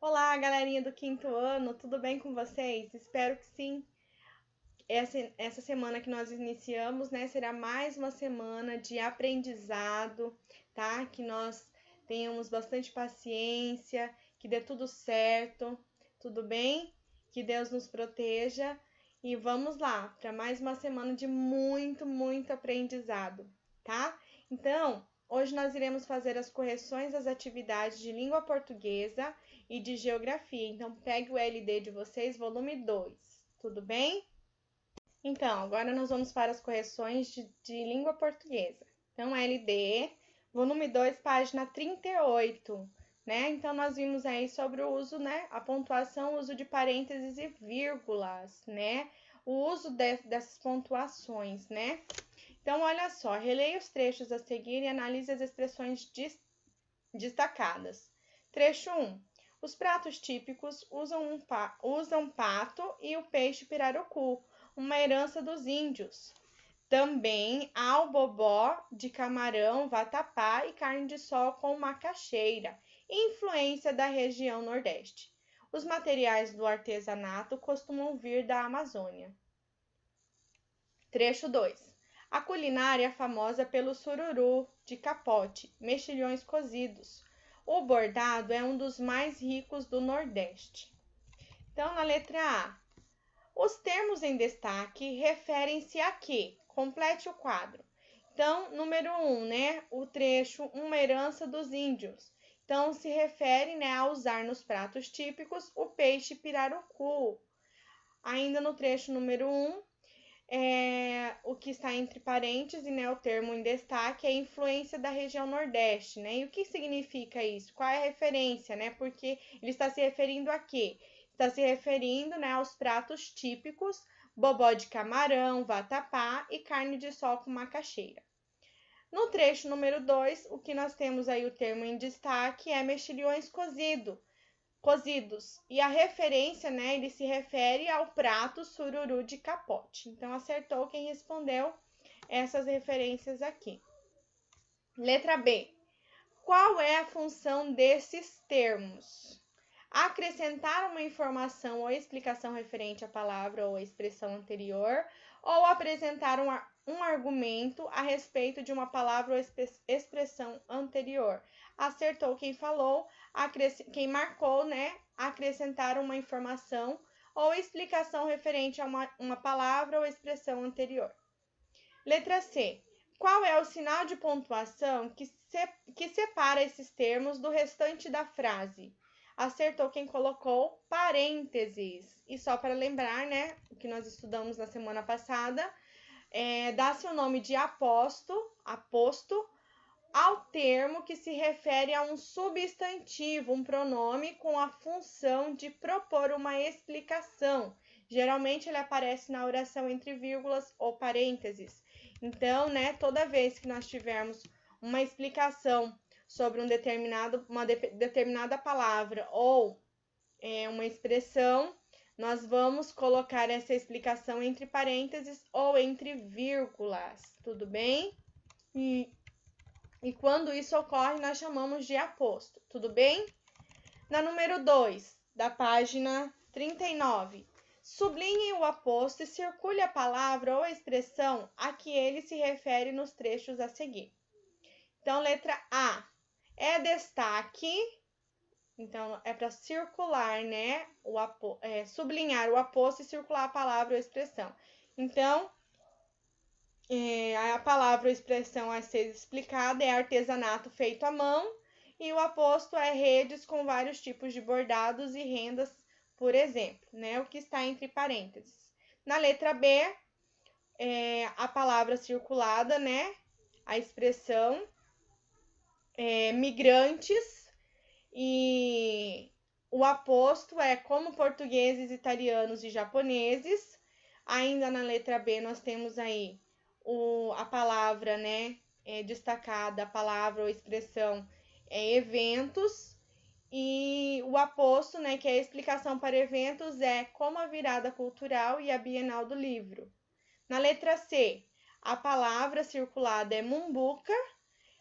Olá, galerinha do quinto ano, tudo bem com vocês? Espero que sim. Essa semana que nós iniciamos, né, será mais uma semana de aprendizado, tá? Que nós tenhamos bastante paciência, que dê tudo certo, tudo bem? Que Deus nos proteja e vamos lá para mais uma semana de muito aprendizado, tá? Então, hoje nós iremos fazer as correções das atividades de língua portuguesa e de geografia. Então, pegue o LD de vocês, volume 2, tudo bem? Então, agora nós vamos para as correções de língua portuguesa. Então, LD, volume 2, página 38, né? Então, nós vimos aí sobre o uso, né? A pontuação, o uso de parênteses e vírgulas, né? O uso dessas pontuações, né? Então, olha só, releia os trechos a seguir e analise as expressões destacadas. Trecho 1. Os pratos típicos usam pato e o peixe pirarucu, uma herança dos índios. Também há o bobó de camarão, vatapá e carne de sol com macaxeira, influência da região Nordeste. Os materiais do artesanato costumam vir da Amazônia. Trecho 2. A culinária é famosa pelo sururu de capote, mexilhões cozidos. O bordado é um dos mais ricos do Nordeste. Então, na letra A, os termos em destaque referem-se a quê? Complete o quadro. Então, número 1, né? O trecho Uma herança dos índios. Então, se refere, né, a usar nos pratos típicos o peixe pirarucu. Ainda no trecho número 1, o que está entre parênteses, né, o termo em destaque é a influência da região Nordeste, né? E o que significa isso? Qual é a referência, né? Porque ele está se referindo a quê? Está se referindo, né, aos pratos típicos, bobó de camarão, vatapá e carne de sol com macaxeira. No trecho número 2, o que nós temos aí o termo em destaque é mexilhões cozidos. E a referência, né, ele se refere ao prato sururu de capote. Então, acertou quem respondeu essas referências aqui. Letra B. Qual é a função desses termos? Acrescentar uma informação ou explicação referente à palavra ou à expressão anterior, ou apresentar um argumento a respeito de uma palavra ou expressão anterior. Acertou quem falou, quem marcou, né? Acrescentar uma informação ou explicação referente a uma palavra ou expressão anterior. Letra C. Qual é o sinal de pontuação que separa esses termos do restante da frase? Acertou quem colocou parênteses. E só para lembrar, né, o que nós estudamos na semana passada, dá-se o nome de aposto ao termo que se refere a um substantivo, um pronome com a função de propor uma explicação. Geralmente ele aparece na oração entre vírgulas ou parênteses. Então, né, toda vez que nós tivermos uma explicação sobre uma determinada palavra ou uma expressão, nós vamos colocar essa explicação entre parênteses ou entre vírgulas, tudo bem? E quando isso ocorre, nós chamamos de aposto, tudo bem? Na número 2, da página 39, sublinhe o aposto e circule a palavra ou a expressão a que ele se refere nos trechos a seguir. Então, letra A, é destaque. Então, é para circular, né? Sublinhar o aposto e circular a palavra ou expressão. Então, a palavra ou expressão a ser explicada é artesanato feito à mão e o aposto é redes com vários tipos de bordados e rendas, por exemplo, né? O que está entre parênteses. Na letra B, a palavra circulada, né? A expressão migrantes e o aposto é como portugueses, italianos e japoneses. Ainda na letra B nós temos aí a palavra, né, destacada, a palavra ou expressão eventos, e o aposto, né, que é a explicação para eventos, é como a virada cultural e a Bienal do Livro. Na letra C, a palavra circulada é mumbuca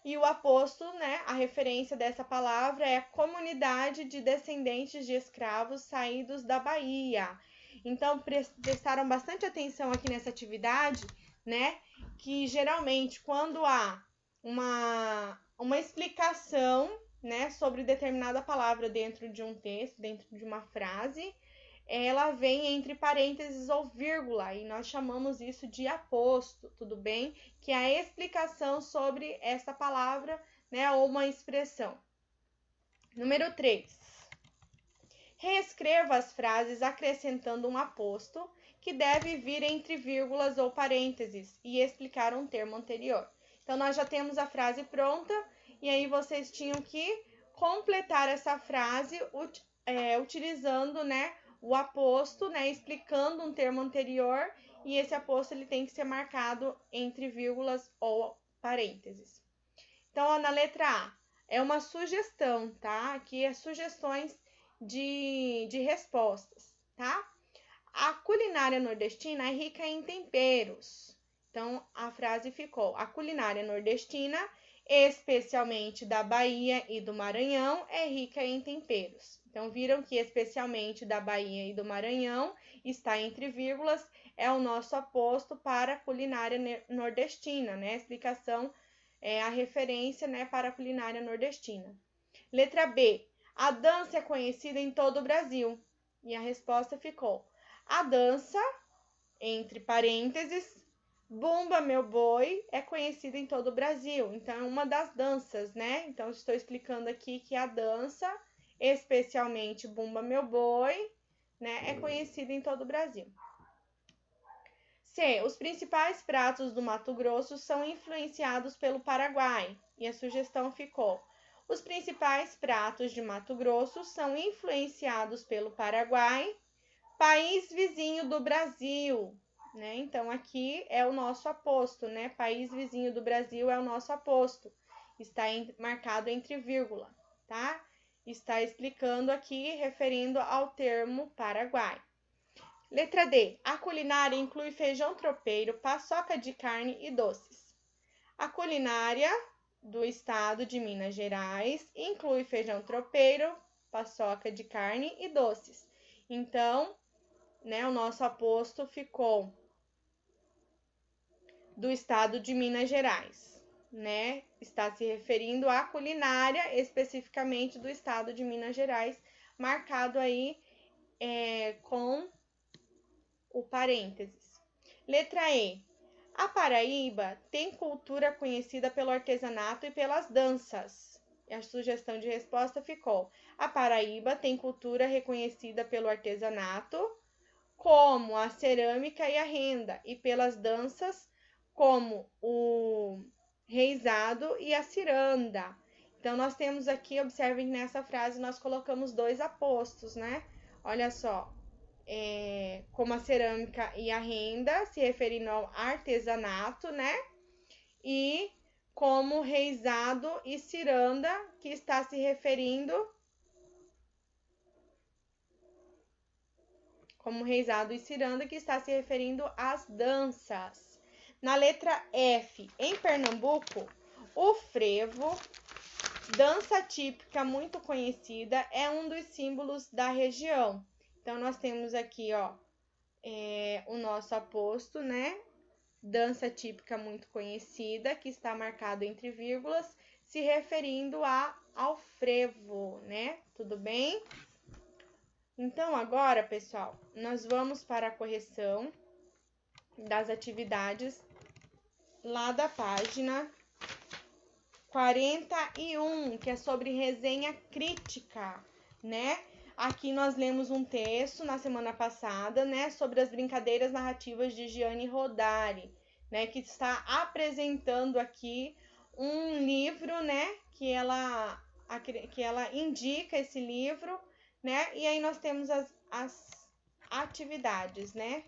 E o aposto, né, a referência dessa palavra é a comunidade de descendentes de escravos saídos da Bahia. Então, prestaram bastante atenção aqui nessa atividade, né, que geralmente quando há uma explicação, né, sobre determinada palavra dentro de um texto, dentro de uma frase, ela vem entre parênteses ou vírgula, e nós chamamos isso de aposto, tudo bem? Que é a explicação sobre essa palavra, né, ou uma expressão. Número 3. Reescreva as frases acrescentando um aposto, que deve vir entre vírgulas ou parênteses, e explicar um termo anterior. Então, nós já temos a frase pronta, e aí vocês tinham que completar essa frase utilizando, né, o aposto, né, explicando um termo anterior, e esse aposto ele tem que ser marcado entre vírgulas ou parênteses. Então, ó, na letra A, é uma sugestão, tá? Aqui é sugestões de respostas, tá? A culinária nordestina é rica em temperos. Então, a frase ficou: a culinária nordestina, especialmente da Bahia e do Maranhão, é rica em temperos. Então, viram que especialmente da Bahia e do Maranhão está entre vírgulas, é o nosso aposto para a culinária nordestina, né? A explicação é a referência, né, para a culinária nordestina. Letra B. A dança é conhecida em todo o Brasil. E a resposta ficou: a dança, entre parênteses, Bumba Meu Boi, é conhecida em todo o Brasil. Então, é uma das danças, né? Então, estou explicando aqui que a dança, especialmente Bumba Meu Boi, né, é conhecida em todo o Brasil. C. Os principais pratos do Mato Grosso são influenciados pelo Paraguai. E a sugestão ficou: os principais pratos de Mato Grosso são influenciados pelo Paraguai, país vizinho do Brasil, né? Então, aqui é o nosso aposto, né? País vizinho do Brasil é o nosso aposto. Está marcado entre vírgula, tá? Está explicando aqui, referindo ao termo Paraguai. Letra D. A culinária inclui feijão tropeiro, paçoca de carne e doces. A culinária do estado de Minas Gerais inclui feijão tropeiro, paçoca de carne e doces. Então, né, o nosso aposto ficou do estado de Minas Gerais, né? Está se referindo à culinária especificamente do estado de Minas Gerais, marcado aí com o parênteses. Letra E. A Paraíba tem cultura conhecida pelo artesanato e pelas danças. E a sugestão de resposta ficou: a Paraíba tem cultura reconhecida pelo artesanato, como a cerâmica e a renda, e pelas danças, como o reizado e a ciranda. Então, nós temos aqui, observem nessa frase, nós colocamos dois apostos, né? Olha só, como a cerâmica e a renda, se referindo ao artesanato, né? E como reizado e ciranda, que está se referindo às danças. Na letra F, em Pernambuco, o frevo, dança típica muito conhecida, é um dos símbolos da região. Então, nós temos aqui, ó, o nosso aposto, né? Dança típica muito conhecida, que está marcado entre vírgulas, se referindo ao frevo, né? Tudo bem? Então, agora, pessoal, nós vamos para a correção das atividades lá da página 41, que é sobre resenha crítica, né? Aqui nós lemos um texto na semana passada, né, sobre as brincadeiras narrativas de Gianni Rodari, né, que está apresentando aqui um livro, né, que ela indica esse livro, né, e aí nós temos as atividades, né,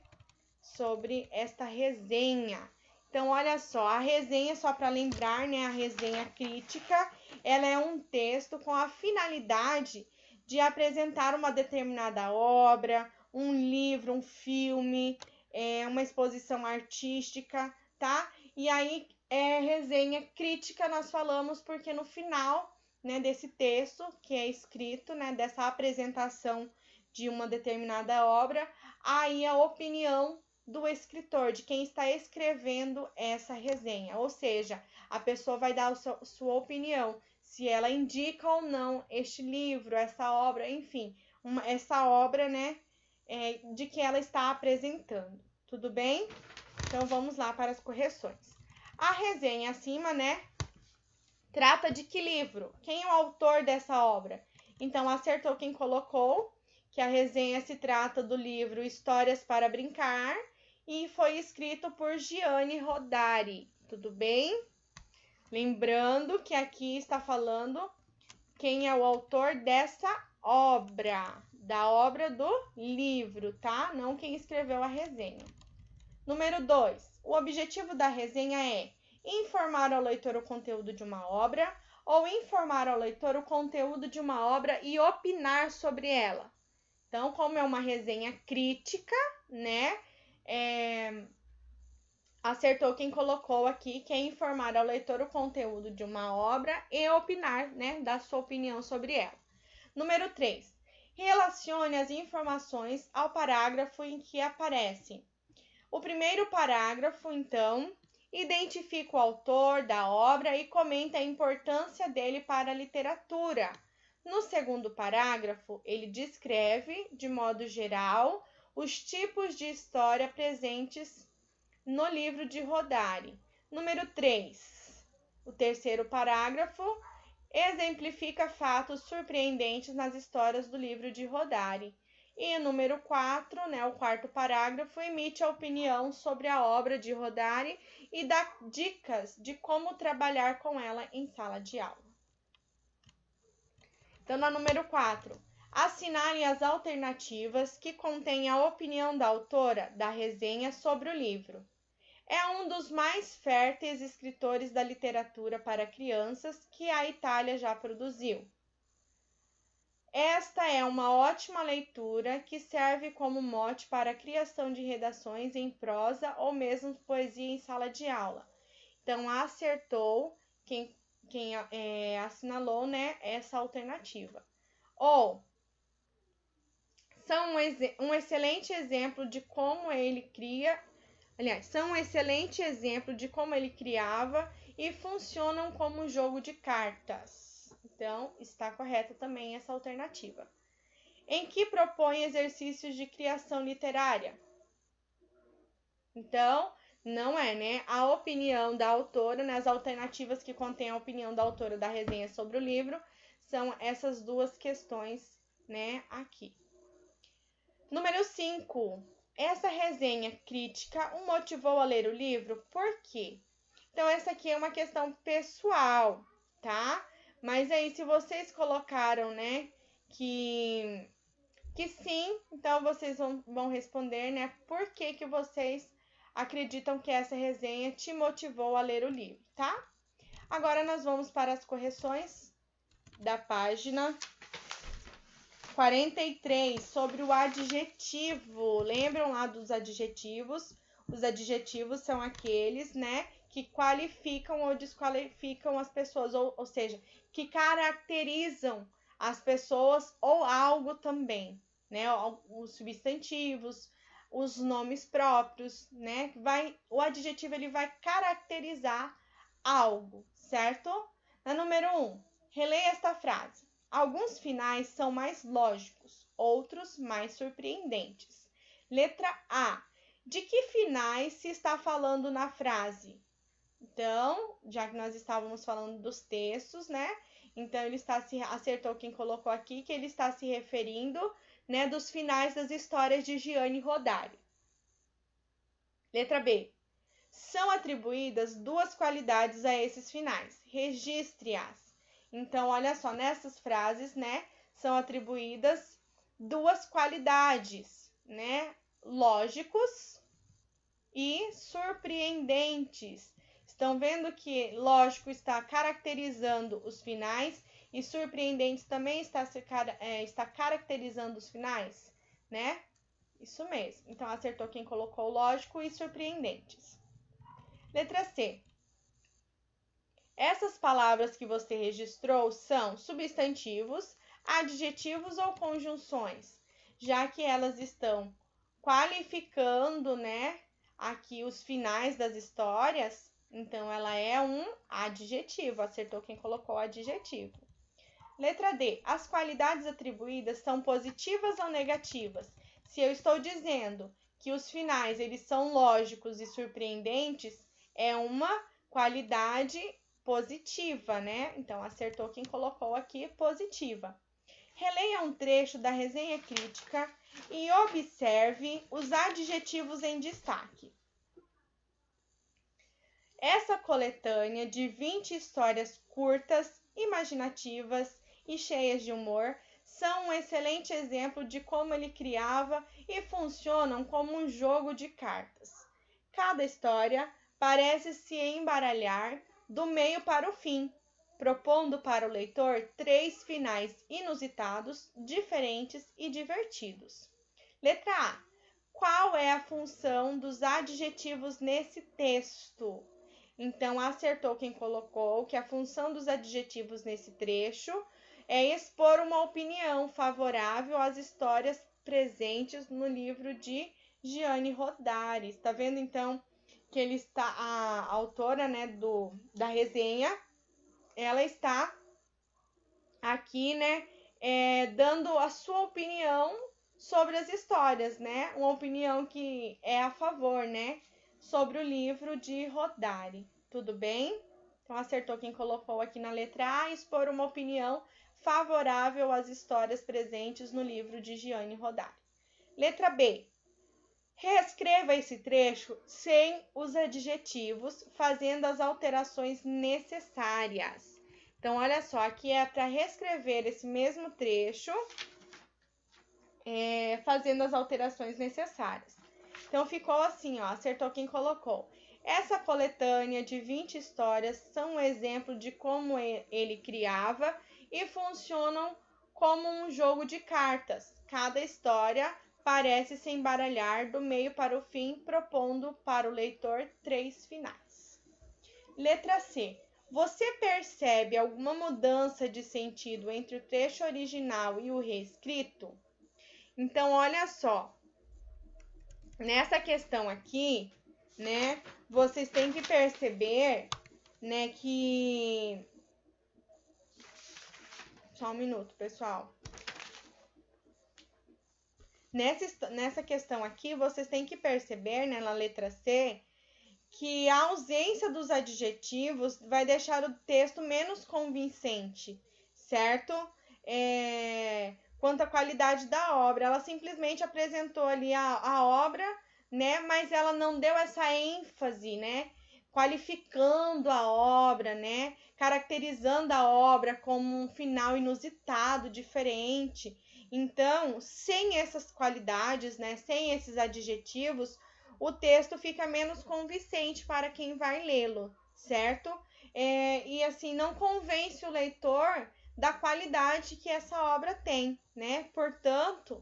sobre esta resenha. Então, olha só, a resenha, só para lembrar, né, a resenha crítica, ela é um texto com a finalidade de apresentar uma determinada obra, um livro, um filme, uma exposição artística, tá? E aí, resenha crítica nós falamos porque no final, né, desse texto que é escrito, né, dessa apresentação de uma determinada obra, aí a opinião do escritor, de quem está escrevendo essa resenha. Ou seja, a pessoa vai dar a sua opinião, se ela indica ou não este livro, essa obra, enfim, essa obra, né, de que ela está apresentando. Tudo bem? Então vamos lá para as correções. A resenha acima, né, trata de que livro? Quem é o autor dessa obra? Então acertou quem colocou que a resenha se trata do livro Histórias para Brincar e foi escrito por Gianni Rodari. Tudo bem? Lembrando que aqui está falando quem é o autor dessa obra, da obra do livro, tá? Não quem escreveu a resenha. Número 2. O objetivo da resenha é informar ao leitor o conteúdo de uma obra ou informar ao leitor o conteúdo de uma obra e opinar sobre ela. Então, como é uma resenha crítica, né? Acertou quem colocou aqui, que é informar ao leitor o conteúdo de uma obra e opinar, né? Dar sua opinião sobre ela. Número 3. Relacione as informações ao parágrafo em que aparecem. O primeiro parágrafo, então, identifica o autor da obra e comenta a importância dele para a literatura. No segundo parágrafo, ele descreve, de modo geral, os tipos de história presentes no livro de Rodari. Número 3. O terceiro parágrafo exemplifica fatos surpreendentes nas histórias do livro de Rodari. E o número 4, né, o quarto parágrafo, emite a opinião sobre a obra de Rodari e dá dicas de como trabalhar com ela em sala de aula. Então, na número 4, assinale as alternativas que contêm a opinião da autora da resenha sobre o livro. É um dos mais férteis escritores da literatura para crianças que a Itália já produziu. Esta é uma ótima leitura que serve como mote para a criação de redações em prosa ou mesmo poesia em sala de aula. Então, acertou quem assinalou, né, essa alternativa. Ou, são um excelente exemplo de como ele cria, são um excelente exemplo de como ele criava e funcionam como um jogo de cartas. Então, está correta também essa alternativa. Em que propõe exercícios de criação literária? Então, não é, né? A opinião da autora, né? As alternativas que contêm a opinião da autora da resenha sobre o livro são essas duas questões, né? Aqui. Número 5. Essa resenha crítica o motivou a ler o livro? Por quê? Então, essa aqui é uma questão pessoal, tá? Mas aí, se vocês colocaram, né, que sim, então vocês vão responder, né, por que vocês acreditam que essa resenha te motivou a ler o livro, tá? Agora nós vamos para as correções da página 43, sobre o adjetivo. Lembram lá dos adjetivos? Os adjetivos são aqueles, né, que qualificam ou desqualificam as pessoas, ou seja, que caracterizam as pessoas ou algo também, né? Os substantivos, os nomes próprios, né? O adjetivo ele vai caracterizar algo, certo? Na número 1, releia esta frase. Alguns finais são mais lógicos, outros mais surpreendentes. Letra A. De que finais se está falando na frase? Então, já que nós estávamos falando dos textos, né? Então, acertou quem colocou aqui que ele está se referindo, né, dos finais das histórias de Gianni Rodari. Letra B. São atribuídas duas qualidades a esses finais. Registre-as. Então, olha só, nessas frases, né, são atribuídas duas qualidades, né? Lógicos e surpreendentes. Estão vendo que lógico está caracterizando os finais e surpreendentes também está caracterizando os finais, né? Isso mesmo. Então, acertou quem colocou lógico e surpreendentes. Letra C. Essas palavras que você registrou são substantivos, adjetivos ou conjunções, já que elas estão qualificando, né, aqui os finais das histórias, então ela é um adjetivo. Acertou quem colocou o adjetivo. Letra D. As qualidades atribuídas são positivas ou negativas? Se eu estou dizendo que os finais eles são lógicos e surpreendentes, é uma qualidade positiva, né? Então, acertou quem colocou aqui positiva. Releia um trecho da resenha crítica e observe os adjetivos em destaque. Essa coletânea de 20 histórias curtas, imaginativas e cheias de humor são um excelente exemplo de como ele criava e funcionam como um jogo de cartas. Cada história parece se embaralhar do meio para o fim, propondo para o leitor 3 finais inusitados, diferentes e divertidos. Letra A. Qual é a função dos adjetivos nesse texto? Então, acertou quem colocou que a função dos adjetivos nesse trecho é expor uma opinião favorável às histórias presentes no livro de Gianni Rodari. Está vendo, então, que ele está, a autora, né, da resenha, ela está aqui, né, dando a sua opinião sobre as histórias, né? Uma opinião que é a favor, né? Sobre o livro de Rodari. Tudo bem? Então, acertou quem colocou aqui na letra A, expor uma opinião favorável às histórias presentes no livro de Gianni Rodari. Letra B. Reescreva esse trecho sem os adjetivos, fazendo as alterações necessárias. Então, olha só, aqui é para reescrever esse mesmo trecho, fazendo as alterações necessárias. Então, ficou assim, ó, acertou quem colocou. Essa coletânea de 20 histórias são um exemplo de como ele criava e funcionam como um jogo de cartas. Cada história parece se embaralhar do meio para o fim, propondo para o leitor 3 finais. Letra C. Você percebe alguma mudança de sentido entre o trecho original e o reescrito? Então, olha só. Nessa questão aqui, né, vocês têm que perceber, né, que... Só um minuto, pessoal. Nessa questão aqui, vocês têm que perceber, né, na letra C, que a ausência dos adjetivos vai deixar o texto menos convincente, certo? Quanto à qualidade da obra, ela simplesmente apresentou ali a obra, né? Mas ela não deu essa ênfase, né? Qualificando a obra, né? Caracterizando a obra como um final inusitado, diferente. Então, sem essas qualidades, né? Sem esses adjetivos, o texto fica menos convincente para quem vai lê-lo, certo? E assim, não convence o leitor da qualidade que essa obra tem, né? Portanto,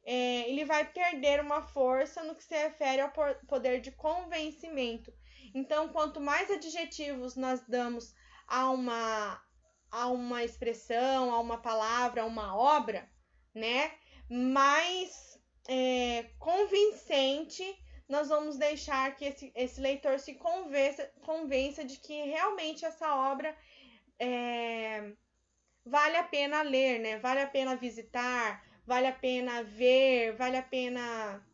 ele vai perder uma força no que se refere ao poder de convencimento. Então, quanto mais adjetivos nós damos a uma expressão, a uma palavra, a uma obra, né? Mais convincente nós vamos deixar que esse leitor se convença de que realmente essa obra vale a pena ler, né? Vale a pena visitar, vale a pena ver, vale a pena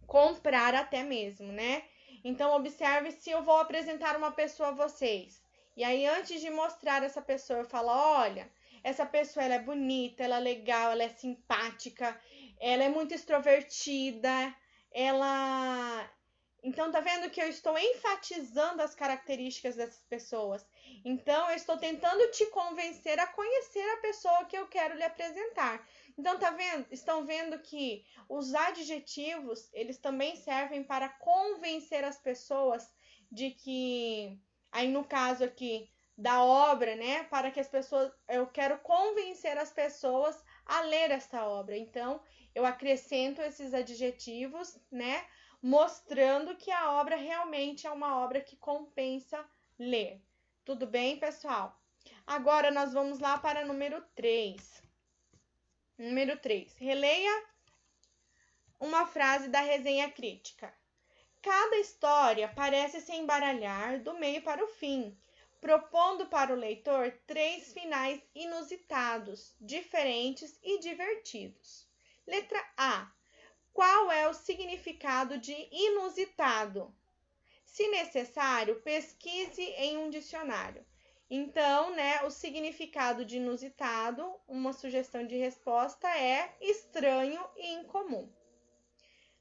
comprar até mesmo, né? Então, observe se eu vou apresentar uma pessoa a vocês. E aí, antes de mostrar essa pessoa, eu falo, olha, essa pessoa ela é bonita, ela é legal, ela é simpática, ela é muito extrovertida, Então, tá vendo que eu estou enfatizando as características dessas pessoas. Então, eu estou tentando te convencer a conhecer a pessoa que eu quero lhe apresentar. Então, tá vendo? Estão vendo que os adjetivos, eles também servem para convencer as pessoas de que, aí no caso aqui da obra, né, para que as pessoas, eu quero convencer as pessoas a ler esta obra. Então, eu acrescento esses adjetivos, né, mostrando que a obra realmente é uma obra que compensa ler. Tudo bem, pessoal? Agora nós vamos lá para número 3. Número 3. Releia uma frase da resenha crítica. Cada história parece se embaralhar do meio para o fim, propondo para o leitor 3 finais inusitados, diferentes e divertidos. Letra A. Qual é o significado de inusitado? Se necessário, pesquise em um dicionário. Então, o significado de inusitado, uma sugestão de resposta é estranho e incomum.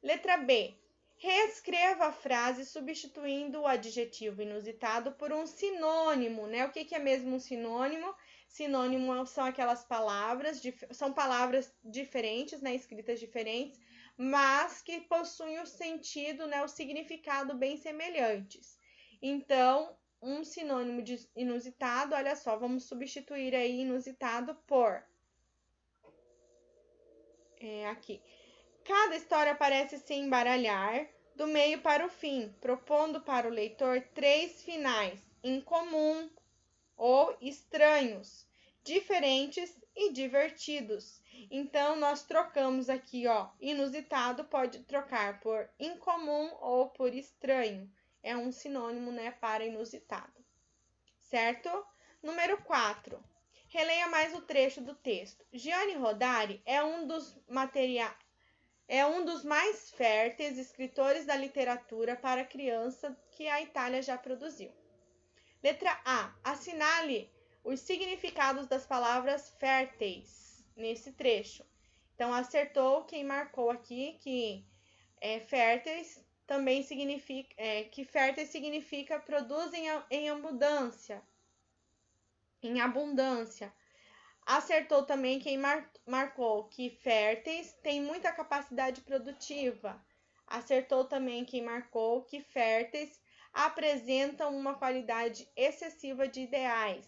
Letra B. Reescreva a frase substituindo o adjetivo inusitado por um sinônimo, O que é mesmo um sinônimo? Sinônimo são aquelas palavras, são palavras diferentes, escritas diferentes, mas que possuem o sentido, o significado bem semelhantes. Então, um sinônimo de inusitado, olha só, vamos substituir aí inusitado por aqui. Cada história parece se embaralhar do meio para o fim, propondo para o leitor 3 finais: incomum ou estranhos, diferentes e divertidos. Então, nós trocamos aqui, inusitado pode trocar por incomum ou por estranho. É um sinônimo, para inusitado. Certo? Número 4. Releia mais o trecho do texto. Gianni Rodari é um dos mais férteis escritores da literatura para criança que a Itália já produziu. Letra A. Assinale os significados das palavras férteis nesse trecho. Então, acertou quem marcou aqui que férteis também significa que férteis significa produzem em abundância. Em abundância. Acertou também quem marcou que férteis têm muita capacidade produtiva. Acertou também quem marcou que férteis apresentam uma qualidade excessiva de ideais.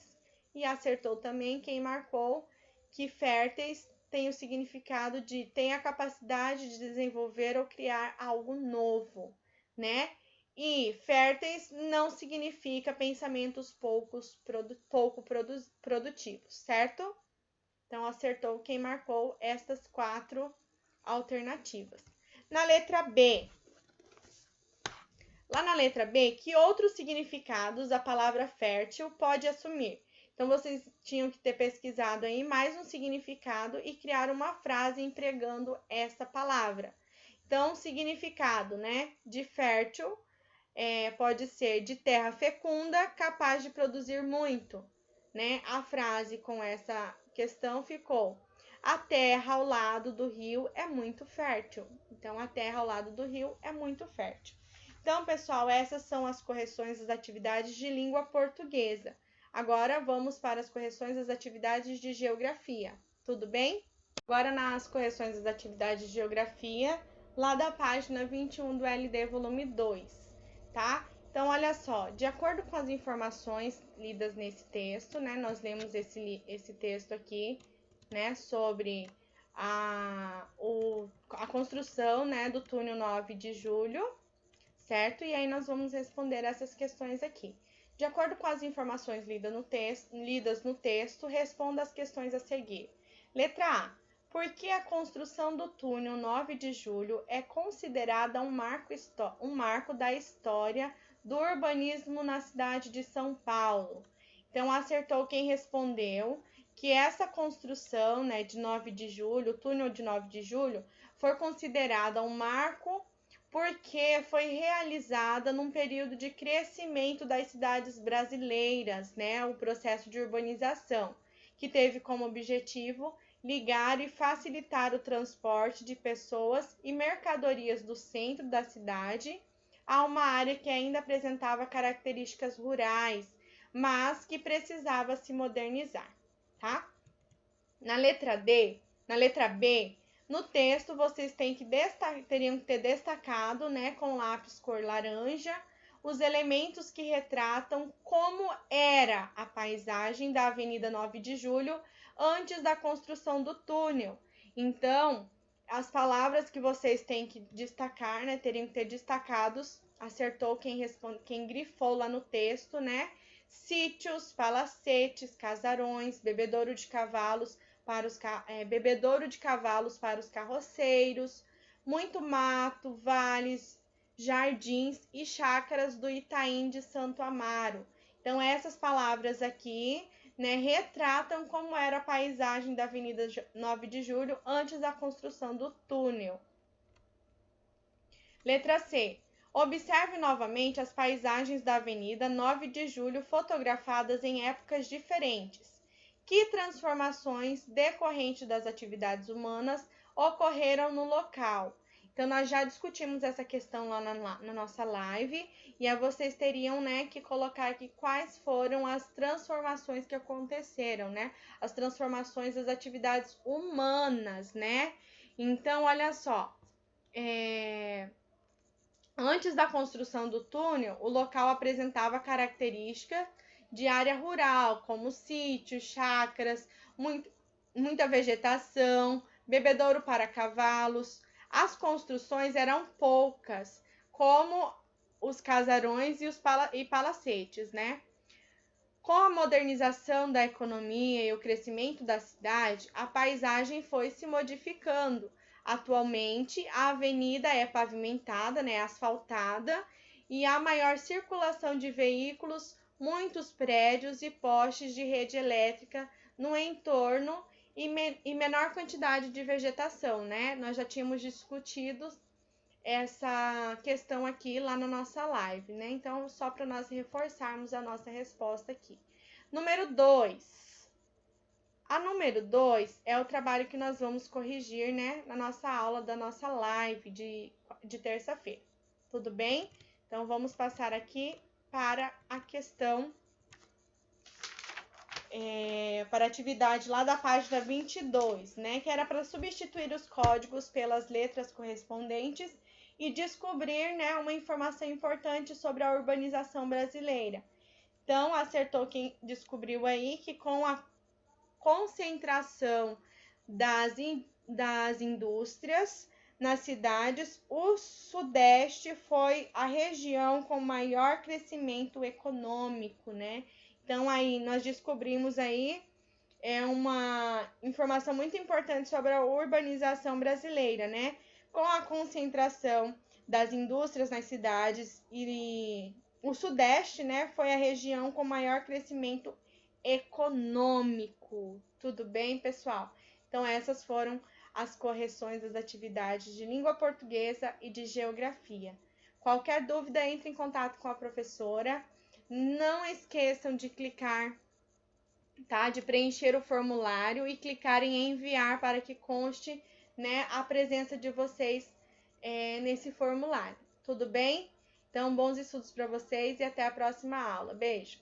E acertou também quem marcou que férteis tem o significado de tem a capacidade de desenvolver ou criar algo novo, E férteis não significa pensamentos pouco produtivos, certo? Então, acertou quem marcou estas 4 alternativas. Na letra B. Lá na letra B, que outros significados a palavra fértil pode assumir? Então, vocês tinham que ter pesquisado aí mais um significado e criar uma frase empregando essa palavra. Então, significado, de fértil pode ser de terra fecunda, capaz de produzir muito, A frase com essa questão ficou: a terra ao lado do rio é muito fértil. Então, a terra ao lado do rio é muito fértil. Então, pessoal, essas são as correções das atividades de língua portuguesa. Agora, vamos para as correções das atividades de geografia. Tudo bem? Agora, nas correções das atividades de geografia, lá da página 21 do LD volume 2, tá? Então, olha só, de acordo com as informações lidas nesse texto, Nós lemos esse texto aqui, sobre a construção, do túnel 9 de julho, certo? E aí nós vamos responder essas questões aqui. De acordo com as informações lidas no texto, responda as questões a seguir. Letra A. Por que a construção do túnel 9 de julho é considerada um marco da história do urbanismo na cidade de São Paulo? Então, acertou quem respondeu que essa construção, de 9 de julho, o túnel de 9 de julho, foi considerada um marco porque foi realizada num período de crescimento das cidades brasileiras, o processo de urbanização, que teve como objetivo ligar e facilitar o transporte de pessoas e mercadorias do centro da cidade a uma área que ainda apresentava características rurais, mas que precisava se modernizar, tá? Na letra B, no texto vocês teriam que ter destacado, com lápis cor laranja, os elementos que retratam como era a paisagem da Avenida 9 de Julho antes da construção do túnel. Então, as palavras que vocês têm que destacar, teriam que ter destacados, acertou quem grifou lá no texto, sítios, palacetes, casarões, bebedouro de cavalos para os carroceiros, muito mato, vales, jardins e chácaras do Itaim de Santo Amaro. Então, essas palavras aqui, né, retratam como era a paisagem da Avenida 9 de Julho antes da construção do túnel. Letra C. Observe novamente as paisagens da Avenida 9 de Julho fotografadas em épocas diferentes. Que transformações decorrentes das atividades humanas ocorreram no local? Então, nós já discutimos essa questão lá na nossa live, e aí vocês teriam, né, que colocar aqui quais foram as transformações que aconteceram, né? As transformações das atividades humanas, né? Então, olha só, antes da construção do túnel, o local apresentava características de área rural, como sítios, chácaras, muita vegetação, bebedouro para cavalos. As construções eram poucas, como os casarões e palacetes, né? Com a modernização da economia e o crescimento da cidade, a paisagem foi se modificando. Atualmente, a avenida é pavimentada, né, asfaltada, e há maior circulação de veículos, muitos prédios e postes de rede elétrica no entorno e menor quantidade de vegetação, né? Nós já tínhamos discutido essa questão aqui lá na nossa live, né? Então, só para nós reforçarmos a nossa resposta aqui. Número 2. A número 2 é o trabalho que nós vamos corrigir, né, na nossa aula da nossa live de terça-feira. Tudo bem? Então, vamos passar aqui para a questão, para a atividade lá da página 22, né, que era para substituir os códigos pelas letras correspondentes e descobrir, né, uma informação importante sobre a urbanização brasileira. Então, acertou quem descobriu aí que com a concentração das indústrias nas cidades, o Sudeste foi a região com maior crescimento econômico, né? Então, aí nós descobrimos aí uma informação muito importante sobre a urbanização brasileira, né? Com a concentração das indústrias nas cidades e o Sudeste, né, foi a região com maior crescimento econômico. Tudo bem, pessoal? Então, essas foram as correções das atividades de língua portuguesa e de geografia. Qualquer dúvida, entre em contato com a professora. Não esqueçam de clicar, tá? De preencher o formulário e clicar em enviar para que conste, né, a presença de vocês nesse formulário. Tudo bem? Então, bons estudos para vocês e até a próxima aula. Beijo.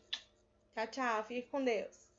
Tchau, tchau. Fique com Deus.